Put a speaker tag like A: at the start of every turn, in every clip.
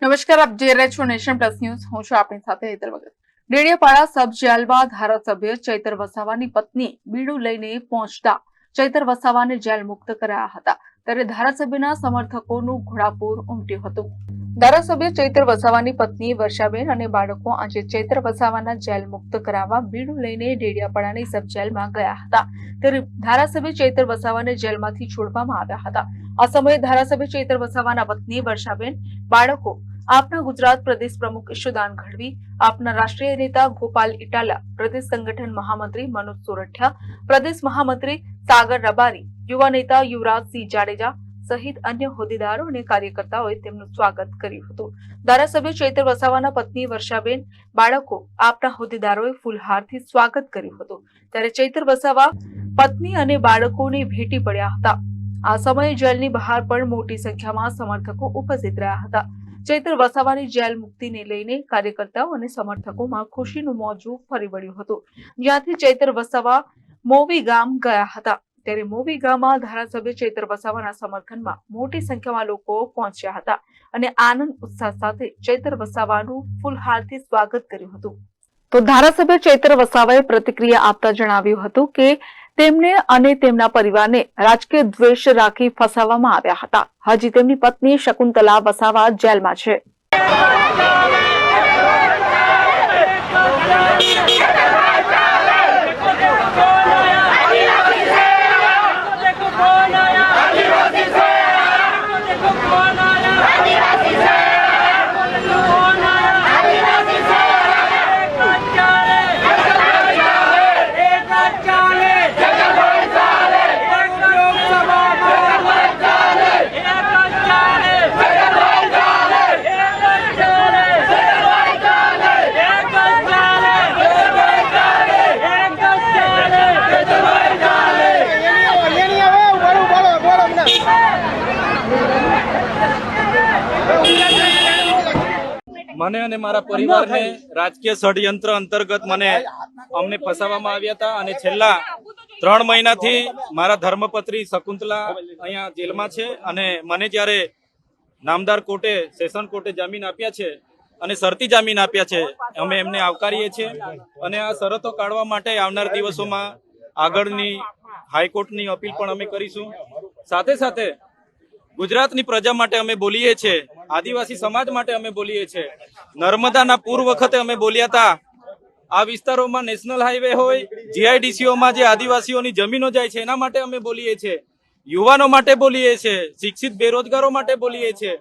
A: નમસ્કાર, આપ જોઈ રહ્યા છો નેશન પ્લસ ન્યૂઝ. હું છું આપની સાથે હેતલ વગર. ડેડિયાપાડા સબ જેલમાં ધારાસભ્ય ચૈતર વસાવાની પત્ની બીડું લઈને પહોંચતા ચૈતર વસાવાને જેલ મુક્ત કરાયા હતા. ત્યારે ધારાસભ્યના સમર્થકોનું ઘોડાપૂર ઉમટ્યું હતું. ધારાસભ્ય ચૈતર વસાવાની પત્ની વર્ષાબેન અને બાળકો આજે ચૈતર વસાવાના જેલ મુક્ત કરાવવા બીડું લઈને ડેડિયાપાડાની સબ જેલમાં ગયા હતા. ત્યારે ધારાસભ્ય ચૈતર વસાવાને જેલમાંથી છોડવામાં આવ્યા હતા. આ સમયે ધારાસભ્ય ચૈતર વસાવાના પત્ની વર્ષાબેન, બાળકો, આપના ગુજરાત પ્રદેશ પ્રમુખ ઈશુદાન ગઢવી, આપના રાષ્ટ્રીય નેતા ગોપાલ ઇટાલા, પ્રદેશ સંગઠન મહામંત્રી મનોજ સોરઠિયા, પ્રદેશ મહામંત્રી સાગર રબારી, યુવા નેતા યુવરાજસિંહ જાડેજા સહિત અન્ય હોદ્દેદારો અને કાર્યકર્તાઓએ તેમનું સ્વાગત કર્યું હતું. ધારાસભ્ય ચૈતર વસાવાના પત્ની વર્ષાબેન, બાળકો, આપના હોદ્દેદારોએ ફૂલહારથી સ્વાગત કર્યું હતું. ત્યારે ચૈતર વસાવા પત્ની અને બાળકોને ભેટી પડ્યા હતા. આ સમયે જેલની બહાર પણ મોટી સંખ્યામાં સમર્થકો ઉપસ્થિત રહ્યા હતા. ચૈતર વસાવાની જેલ મુક્તિને લઈને કાર્યકર્તાઓ અને સમર્થકોમાં ખુશીનું મોજું ફરી વળ્યું હતું. જ્યાંથી ચૈતર વસાવા મોવી ગામ ગયા હતા. ત્યારે મોવી ગામમાં ધારાસભ્ય ચૈતર વસાવાના સમર્થનમાં મોટી સંખ્યામાં લોકો પહોંચ્યા હતા અને આનંદ ઉત્સાહ સાથે ચૈતર વસાવાનું ફૂલહારથી સ્વાગત કર્યું હતું. તો ધારાસભ્ય ચૈતર વસાવાએ પ્રતિક્રિયા આપતા જણાવ્યું હતું કે તેમને અને તેમના પરિવારને રાજકીય દ્વેષ રાખી ફસાવવામાં આવ્યા હતા. હજી તેમની પત્ની શકુંતલા વસાવા જેલમાં છે.
B: મને અને મારા પરિવારને રાજકીય ષડયંત્ર અંતર્ગત અમને ફસાવવામાં આવ્યા હતા અને છેલ્લા 3 મહિનાથી મારા ધર્મપત્ની શકુંતલા અહીંયા જેલમાં છે અને મને જ્યારે નામદાર કોર્ટે સેશન કોર્ટે જામીન આપ્યા છે અને શરતી જામીન આપ્યા છે, અમે એમને આવકારીએ છીએ અને આ શરતો કાઢવા માટે આવનાર દિવસોમાં આગળની હાઈકોર્ટની અપીલ પણ અમે કરીશું. સાથે સાથે ગુજરાતની પ્રજા માટે અમે બોલીએ છીએ, આદિવાસી સમાજ માટે અમે બોલીએ છીએ. નર્મદાના પૂર વખતે અમે બોલ્યા હતા. આ વિસ્તારોમાં નેશનલ હાઈવે હોય, જીઆઈડીસીઓમાં જે આદિવાસીઓની જમીનો જાય છે એના માટે અમે બોલીએ છીએ. યુવાનો માટે બોલીએ છીએ, શિક્ષિત બેરોજગારો માટે બોલીએ છીએ.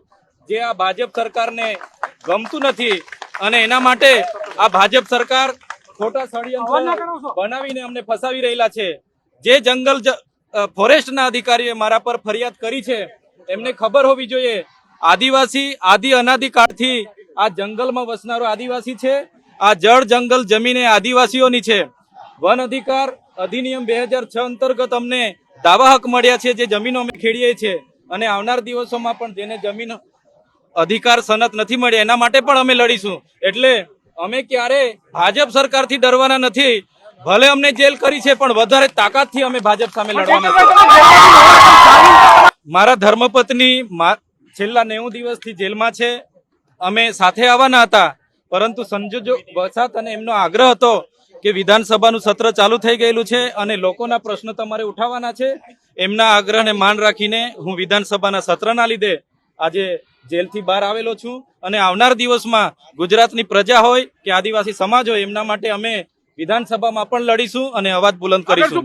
B: જે આ ભાજપ સરકારને ગમતું નથી અને એના માટે આ ભાજપ સરકાર ખોટા ષડયંત્રો બનાવીને અમને ફસાવી રહેલા છે. જે જંગલ ફોરેસ્ટના અધિકારીએ મારા પર ફરિયાદ કરી છે એમને ખબર હોવી જોઈએ, આદિવાસી આદિ અનાદિકાળથી આ જંગલમાં વસનારો આદિવાસી છે. આ જળ જંગલ જમીન આદિવાસીઓની છે. વન અધિકાર અધિનિયમ 2006 અંતર્ગત અમને દાવા હક મળ્યા છે, જે જમીનો અમે ખેડીએ છીએ અને આવનાર દિવસોમાં પણ જેને જમીન અધિકાર સનદ નથી મળી એના માટે પણ અમે લડીશું. એટલે અમે ક્યારે ભાજપ સરકારથી ડરવાના નથી. ભલે અમને જેલ કરી છે પણ વધારે તાકાતથી અમે ભાજપ સામે લડવાના છે. મારા ધર્મપત્ની છેલ્લા 90 દિવસથી જેલમાં છે. અમે સાથે આવવાના હતા પરંતુ સંજોગો વસાત અને એમનો આગ્રહ હતો કે વિધાનસભાનું સત્ર ચાલુ થઈ ગયેલું છે અને લોકોના પ્રશ્ન તમારે ઉઠાવવાના છે. એમના આગ્રહને માન રાખીને હું વિધાનસભાના સત્રના લીધે આજે જેલથી બહાર આવેલો છું અને આવનાર દિવસમાં ગુજરાતની પ્રજા હોય કે આદિવાસી સમાજ હોય એમના માટે અમે વિધાનસભામાં પણ લડીશું અને અવાજ બુલંદ કરીશું.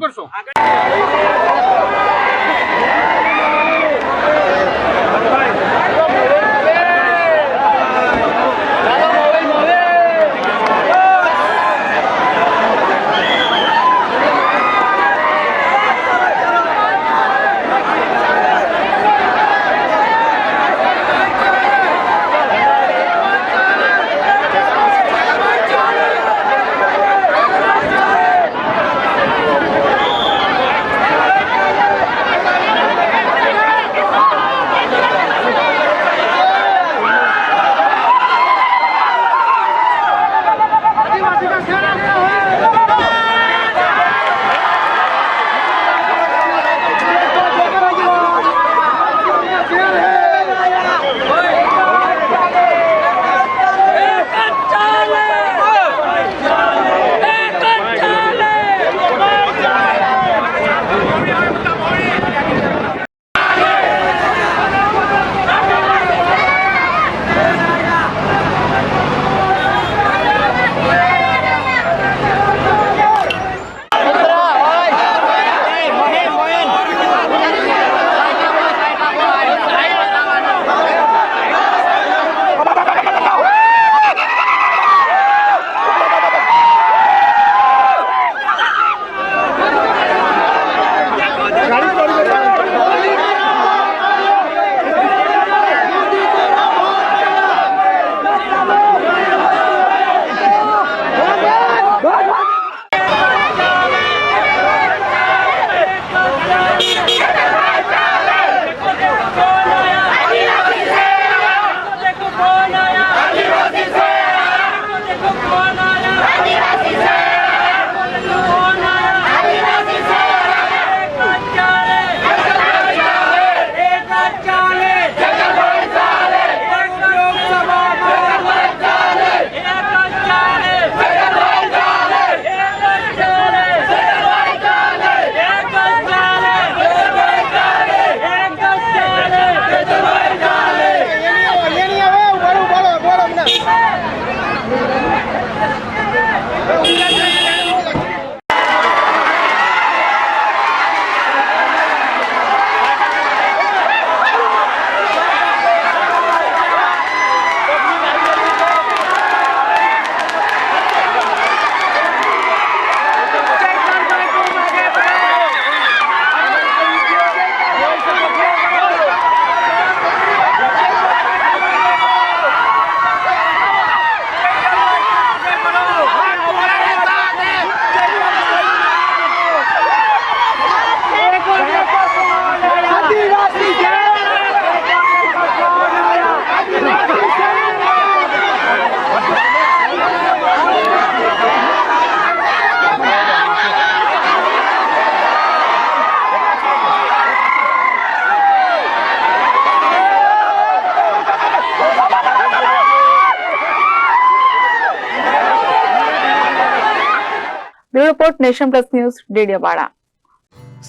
A: Bureau report nation plus news Dediapada.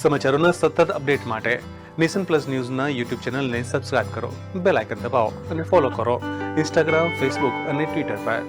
C: સમાચારોના સતત અપડેટ માટે નેશન પ્લસ ન્યૂઝના યુટ્યુબ ચેનલને સબસ્ક્રાઇબ કરો, બેલ આઇકન દબાવો અને ફોલો કરો ઇન્સ્ટાગ્રામ, ફેસબુક અને ટ્વિટર પર.